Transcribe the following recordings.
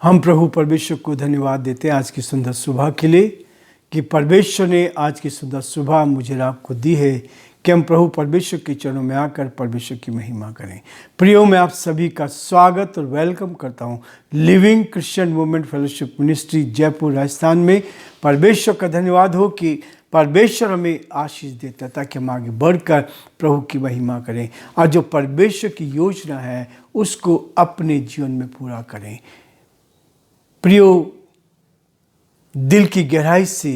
हम प्रभु परमेश्वर को धन्यवाद देते हैं आज की सुंदर सुबह के लिए कि परमेश्वर ने आज की सुंदर सुबह मुझे और आपको दी है कि हम प्रभु परमेश्वर के चरणों में आकर परमेश्वर की महिमा करें। प्रियो, मैं आप सभी का स्वागत और वेलकम करता हूं living Christian movement fellowship ministry Jaipur Rajasthan में। परमेश्वर का धन्यवाद हो कि परमेश्वर हमें आशीष देता है ताकि हम आगे बढ़कर प्रभु की महिमा करें और जो परमेश्वर की योजना है उसको अपने जीवन में पूरा करें। प्रियो, दिल की गहराई से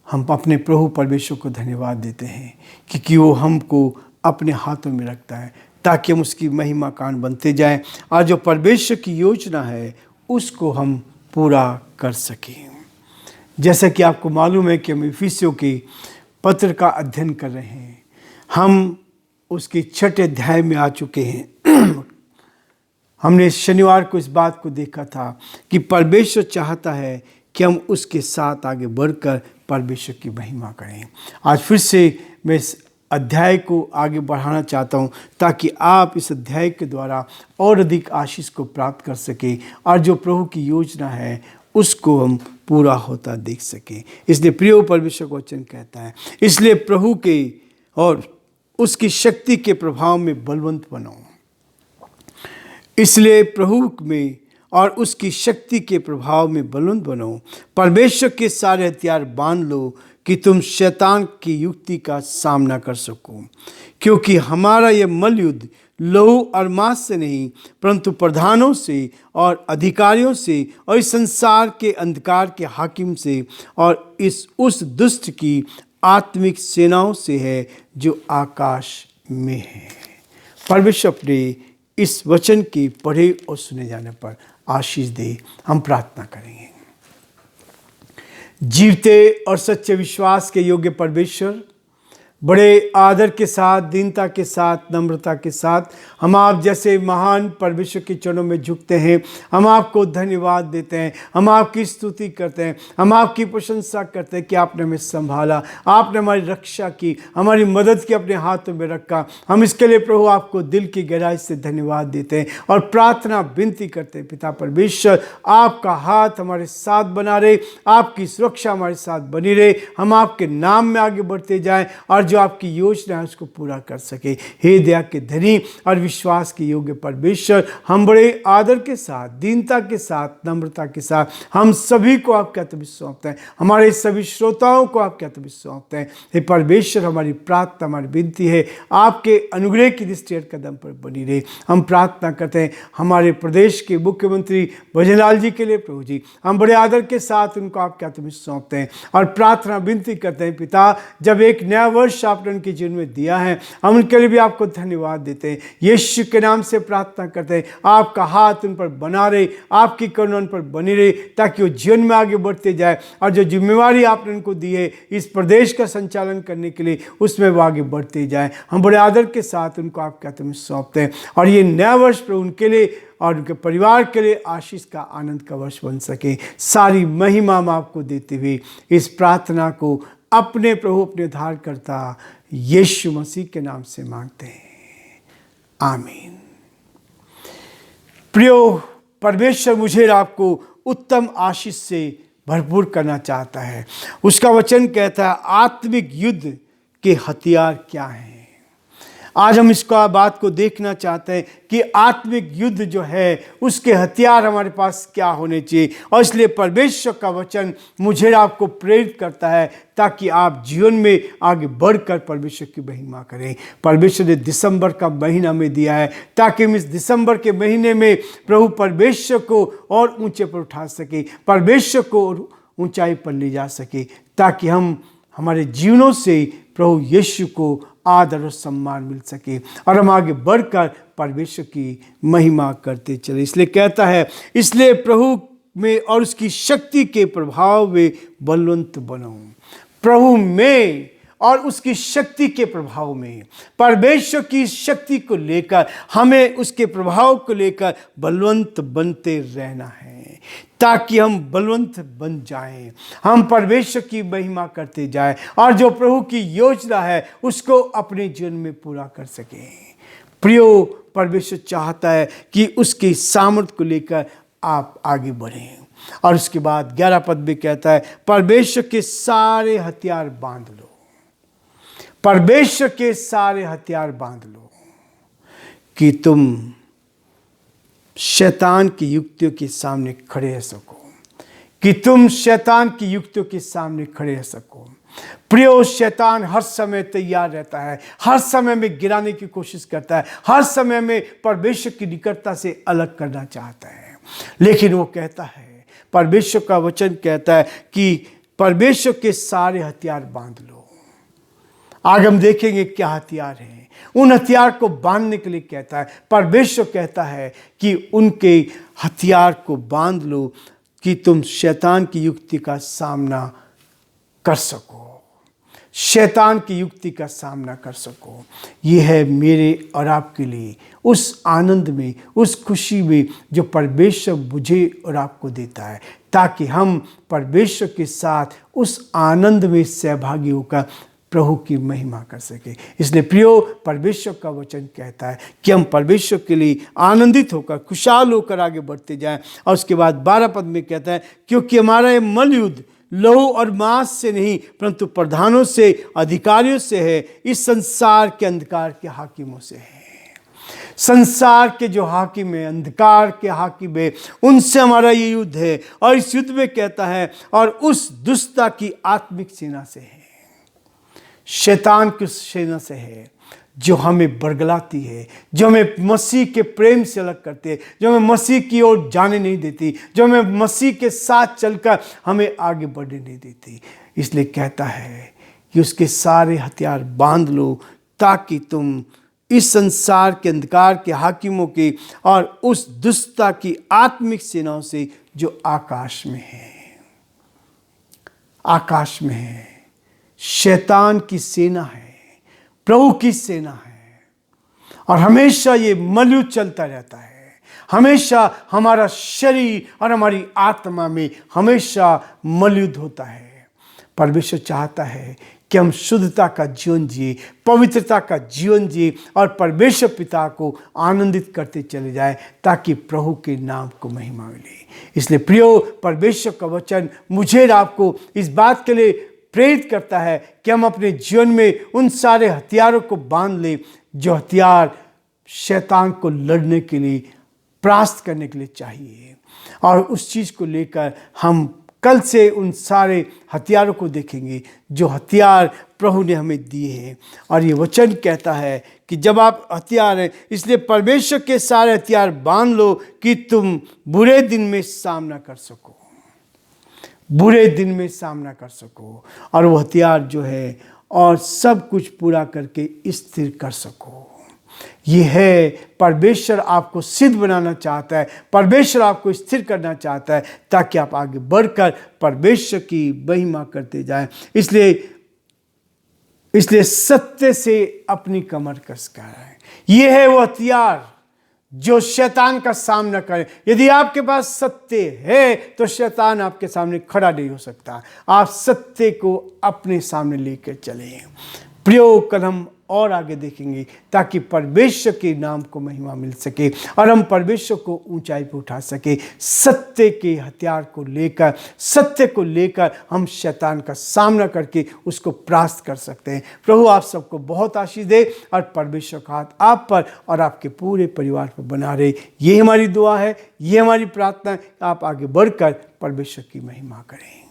हम अपने प्रभु परमेश्वर को धन्यवाद देते हैं क्योंकि वो हमको अपने हाथों में रखता है ताकि हम उसकी महिमा कान बनते जाएं और जो परमेश्वर की योजना है उसको हम पूरा कर सकें। जैसा कि आपको मालूम है कि हम इफिसियों के पत्र का अध्ययन कर रहे हैं। हम उसके 6 अध्याय में आ चुके हैं। हमने शनिवार को इस बात को देखा था कि परमेश्वर चाहता है कि हम उसके साथ आगे बढ़कर परमेश्वर की महिमा करें। आज फिर से मैं इस अध्याय को आगे बढ़ाना चाहता हूं ताकि आप इस अध्याय के द्वारा और अधिक आशीष को प्राप्त कर सकें और जो प्रभु की योजना है उसको हम पूरा होता देख सकें। इसलिए प्रिय परमेश्वर का वचन कहता है, इसलिए प्रभु के और उसकी शक्ति के प्रभाव में बलवंत बनो। इसलिए प्रभु में और उसकी शक्ति के प्रभाव में बलवंत बनो। परमेश्वर के सारे हथियार बांध लो कि तुम शैतान की युक्ति का सामना कर सको, क्योंकि हमारा यह मल युद्ध लहू और मांस से नहीं परंतु प्रधानों से और अधिकारियों से और इस संसार के अंधकार के हाकिम से और उस दुष्ट की आत्मिक सेनाओं से है जो आकाश में है। परमेश्वर अपने इस वचन के पढ़े और सुने जाने पर आशीष दे। हम प्रार्थना करेंगे। जीवते और सच्चे विश्वास के योग्य परमेश्वर, बड़े आदर के साथ, दीनता के साथ, नम्रता के साथ हम आप जैसे महान परमेश्वर के चरणों में झुकते हैं। हम आपको धन्यवाद देते हैं, हम आपकी स्तुति करते हैं, हम आपकी प्रशंसा करते हैं कि आपने हमें संभाला, आपने हमारी रक्षा की, हमारी मदद की, अपने हाथों में रखा। हम इसके लिए प्रभु आपको दिल की गहराई से धन्यवाद देते हैं और प्रार्थना विनती करते हैं, पिता परमेश्वर आपका हाथ हमारे साथ बना रहे, आपकी सुरक्षा हमारे साथ बनी रहे, हम आपके नाम में आगे बढ़ते जाएं और जो आपकी योजना है उसको पूरा कर सके। हे दया के धनी और विश्वास के योग्य परमेश्वर, हम बड़े आदर के साथ, दीनता के साथ, नम्रता के साथ हम सभी को आपके हाथ में सौंपते हैं, हमारे सभी श्रोताओं को आपके हाथ में सौंपते हैं। हे परमेश्वर, हमारी प्रार्थना, हमारी विनती है आपके अनुग्रह की दृष्टि हर कदम पर बनी रहे। हम प्रार्थना करते हैं हमारे प्रदेश के मुख्यमंत्री भजनलाल जी के लिए प्रभु जी, हम बड़े आदर के साथ उनको आपके हाथ में सौंपते हैं और प्रार्थना विनती करते हैं पिता, जब एक नया वर्ष आपने उनके जीवन में दिया है, हम उनके लिए भी आपको धन्यवाद देते हैं। यीशु के नाम से प्रार्थना करते हैं आपका हाथ उन पर बना रहे, आपकी करुणा उन पर बनी रहे ताकि वो जीवन में आगे बढ़ते जाए और जो जिम्मेवारी आपने उनको दी है इस प्रदेश का संचालन करने के लिए उसमें वो आगे बढ़ते जाए। हम बड़े आदर के साथ उनको आपके हाथ में सौंपते हैं और ये नया वर्ष पर उनके लिए और उनके परिवार के लिए आशीष का, आनंद का वर्ष बन सके। सारी महिमा हम आपको देते हुए इस प्रार्थना को अपने प्रभु, अपने उद्धारकर्ता यीशु मसीह के नाम से मांगते हैं, आमीन। प्रियो, परमेश्वर मुझे और आपको उत्तम आशीष से भरपूर करना चाहता है। उसका वचन कहता है आत्मिक युद्ध के हथियार क्या हैं। आज हम इसका बात को देखना चाहते हैं कि आत्मिक युद्ध जो है उसके हथियार हमारे पास क्या होने चाहिए और इसलिए परमेश्वर का वचन मुझे आपको प्रेरित करता है ताकि आप जीवन में आगे बढ़कर परमेश्वर की महिमा करें। परमेश्वर ने दिसंबर का महीना में दिया है ताकि हम इस दिसंबर के महीने में प्रभु परमेश्वर को और ऊंचे पर उठा सके, परमेश्वर को ऊंचाई पर ले जा सके ताकि हम हमारे जीवनों से प्रभु यीशु को आदर और सम्मान मिल सके और हम आगे बढ़कर परमेश्वर की महिमा करते चले। इसलिए कहता है, इसलिए प्रभु में और उसकी शक्ति के प्रभाव में बलवंत बनो। प्रभु में और उसकी शक्ति के प्रभाव में, परमेश्वर की शक्ति को लेकर हमें उसके प्रभाव को लेकर बलवंत बनते रहना है ताकि हम बलवंत बन जाएं, हम परमेश्वर की महिमा करते जाएं और जो प्रभु की योजना है उसको अपने जीवन में पूरा कर सकें। प्रियो, परमेश्वर चाहता है कि उसकी सामर्थ को लेकर आप आगे बढ़ें। और उसके बाद 11 पद में कहता है, परमेश्वर के सारे हथियार बांध लो। परमेश्वर के सारे हथियार बांध लो कि तुम शैतान की युक्तियों के सामने खड़े रह सको, कि तुम शैतान की युक्तियों के सामने खड़े रह सको। प्रियो, शैतान हर समय तैयार रहता है, हर समय में गिराने की कोशिश करता है, हर समय में परमेश्वर की निकटता से अलग करना चाहता है। लेकिन वो कहता है, परमेश्वर का वचन कहता है कि परमेश्वर के सारे हथियार बांध लो। आगे हम देखेंगे क्या हथियार हैं। उन हथियार को बांधने के लिए कहता है, परमेश्वर कहता है कि उनके हथियार को बांध लो कि तुम शैतान की युक्ति का सामना कर सको, शैतान की युक्ति का सामना कर सको। ये है मेरे और आपके लिए उस आनंद में, उस खुशी में जो परमेश्वर मुझे और आपको देता है, ताकि हम परमेश्वर के साथ उस आनंद में सहभागी होकर प्रभु की महिमा कर सके। इसलिए प्रियो, परमेश्वर का वचन कहता है कि हम परमेश्वर के लिए आनंदित होकर, खुशहाल होकर आगे बढ़ते जाएं। और उसके बाद 12 पद में कहता है, क्योंकि हमारा ये मल युद्ध लहू और मांस से नहीं परंतु प्रधानों से, अधिकारियों से है, इस संसार के अंधकार के हाकिमों से है। संसार के जो हाकिम है, अंधकार के हाकिम है, उनसे हमारा ये युद्ध है। और इस युद्ध में कहता है, और उस दुष्टता की आत्मिक सेना से है, शैतान की सेना से है, जो हमें बरगलाती है, जो हमें मसीह के प्रेम से अलग करती है, जो हमें मसीह की ओर जाने नहीं देती, जो हमें मसीह के साथ चलकर हमें आगे बढ़ने नहीं देती। इसलिए कहता है कि उसके सारे हथियार बांध लो, ताकि तुम इस संसार के अंधकार के हाकिमों के और उस दुष्टता की आत्मिक सेनाओं से जो आकाश में है, आकाश में है, शैतान की सेना है, प्रभु की सेना है। और हमेशा ये मलयुद्ध चलता रहता है, हमेशा हमारा शरीर और हमारी आत्मा में हमेशा मलयुद्ध होता है। परमेश्वर चाहता है कि हम शुद्धता का जीवन जिए, पवित्रता का जीवन जिए और परमेश्वर पिता को आनंदित करते चले जाए, ताकि प्रभु के नाम को महिमा मिले। इसलिए प्रियो, परमेश्वर का वचन मुझे और आपको इस बात के लिए प्रेरित करता है कि हम अपने जीवन में उन सारे हथियारों को बांध लें, जो हथियार शैतान को लड़ने के लिए, परास्त करने के लिए चाहिए। और उस चीज़ को लेकर हम कल से उन सारे हथियारों को देखेंगे जो हथियार प्रभु ने हमें दिए हैं। और ये वचन कहता है कि जब आप हथियार हैं, इसलिए परमेश्वर के सारे हथियार बांध लो कि तुम बुरे दिन में सामना कर सको, बुरे दिन में सामना कर सको। और वो हथियार जो है, और सब कुछ पूरा करके स्थिर कर सको। ये है, परमेश्वर आपको सिद्ध बनाना चाहता है, परमेश्वर आपको स्थिर करना चाहता है, ताकि आप आगे बढ़कर परमेश्वर की महिमा करते जाएं। इसलिए सत्य से अपनी कमर कसकर है। ये है वो हथियार जो शैतान का सामना करे। यदि आपके पास सत्य है तो शैतान आपके सामने खड़ा नहीं हो सकता। आप सत्य को अपने सामने लेकर चले। प्रियो, कल हम और आगे देखेंगे, ताकि परमेश्वर के नाम को महिमा मिल सके और हम परमेश्वर को ऊंचाई पर उठा सके। सत्य के हथियार को लेकर, सत्य को लेकर हम शैतान का सामना करके उसको परास्त कर सकते हैं। प्रभु आप सबको बहुत आशीष दे और परमेश्वर का हाथ आप पर और आपके पूरे परिवार पर बना रहे। ये हमारी दुआ है, ये हमारी प्रार्थना है। आप आगे बढ़कर परमेश्वर की महिमा करें।